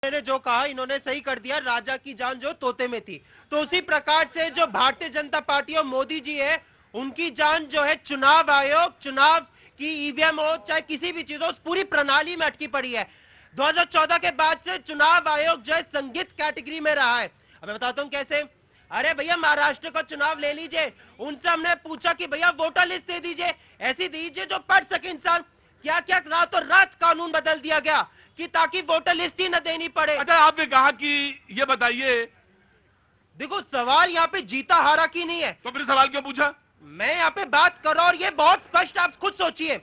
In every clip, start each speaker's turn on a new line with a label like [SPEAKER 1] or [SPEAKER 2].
[SPEAKER 1] मैंने जो कहा इन्होंने सही कर दिया, राजा की जान जो तोते में थी। तो उसी प्रकार से जो भारतीय जनता पार्टी और मोदी जी है, उनकी जान जो है चुनाव आयोग, चुनाव की ईवीएम हो चाहे किसी भी चीज हो, उस पूरी प्रणाली में अटकी पड़ी है। 2014 के बाद से चुनाव आयोग जो है संगीत कैटेगरी में रहा है। अब मैं बताता हूँ कैसे। अरे भैया महाराष्ट्र का चुनाव ले लीजिए, उनसे हमने पूछा कि भैया वोटर लिस्ट दे दीजिए, ऐसी दीजिए जो पढ़ सके इंसान। क्या क्या रातों रात कानून बदल दिया गया कि ताकि वोटर लिस्ट ही न देनी पड़े।
[SPEAKER 2] अच्छा, आपने कहा कि ये बताइए,
[SPEAKER 1] देखो सवाल यहाँ पे जीता हारा की नहीं है,
[SPEAKER 2] तो फिर सवाल क्यों पूछा?
[SPEAKER 1] मैं यहाँ पे बात कर रहा हूँ और ये बहुत स्पष्ट, आप खुद सोचिए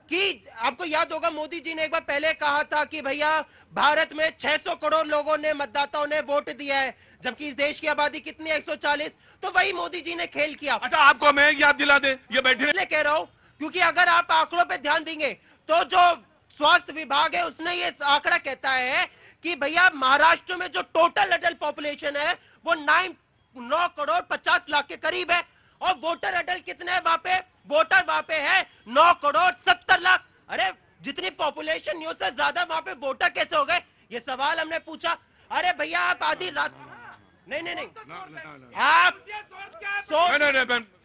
[SPEAKER 1] कि आपको याद होगा मोदी जी ने एक बार पहले कहा था कि भैया भारत में 600 करोड़ लोगों ने, मतदाताओं ने वोट दिया है, जबकि इस देश की आबादी कितनी है, 140। तो वही मोदी जी ने खेल किया।
[SPEAKER 2] अच्छा, आपको मैं याद दिला दे, ये बैठे
[SPEAKER 1] इसलिए कह रहा हूं क्योंकि अगर आप आंकड़ों पे ध्यान देंगे तो जो स्वास्थ्य विभाग है उसने ये आंकड़ा कहता है कि भैया महाराष्ट्र में जो टोटल अडल्ट पॉपुलेशन है वो 9 करोड़ 50 लाख के करीब है, और वोटर अडल्ट कितने हैं वहां पे? वोटर वहां पे है 9 करोड़ 70 लाख। अरे जितनी पॉपुलेशन नहीं उससे ज्यादा वहां पे वोटर कैसे हो गए? ये सवाल हमने पूछा। अरे भैया आप आधी रात, नहीं आप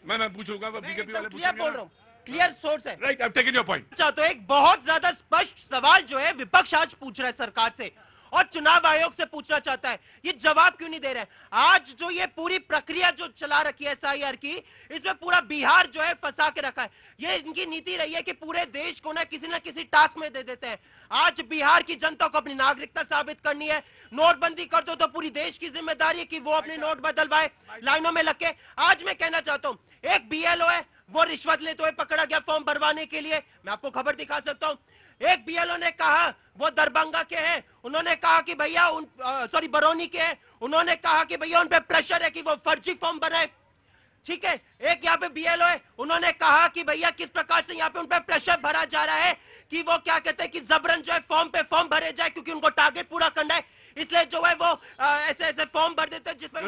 [SPEAKER 2] मैं पूछूंगा, बीजेपी वाले
[SPEAKER 1] क्लियर बोल रहा हूँ, क्लियर सोर्स है।
[SPEAKER 2] Right, I take your point.
[SPEAKER 1] तो एक बहुत ज्यादा स्पष्ट सवाल जो है विपक्ष आज पूछ रहा है सरकार से और चुनाव आयोग से पूछना चाहता है, ये जवाब क्यों नहीं दे रहे हैं? आज जो ये पूरी प्रक्रिया जो चला रखी है एसआईआर की, इसमें पूरा बिहार जो है फंसा के रखा है। ये इनकी नीति रही है कि पूरे देश को ना किसी टास्क में दे देते हैं। आज बिहार की जनता को अपनी नागरिकता साबित करनी है। नोटबंदी कर दो तो पूरी देश की जिम्मेदारी है कि वो अपने नोट बदलवाए लाइनों में लग के। आज मैं कहना चाहता हूं, एक बीएलओ है, वो रिश्वत लेते हुए पकड़ा गया फॉर्म भरवाने के लिए। मैं आपको खबर दिखा सकता हूं। एक बीएलओ ने कहा, वो दरभंगा के हैं, उन्होंने कहा कि भैया बरौनी के हैं, उन्होंने कहा कि भैया उन पे प्रेशर है कि वो फर्जी फॉर्म भराए। ठीक है, एक यहाँ पे बीएलओ है, उन्होंने कहा कि भैया किस प्रकार से यहाँ पे उन पे प्रेशर भरा जा रहा है कि वो क्या कहते हैं कि जबरन जो है फॉर्म पे फॉर्म भरे जाए, क्योंकि उनको टारगेट पूरा करना है, इसलिए जो है वो ऐसे फॉर्म भर देते हैं जिसमें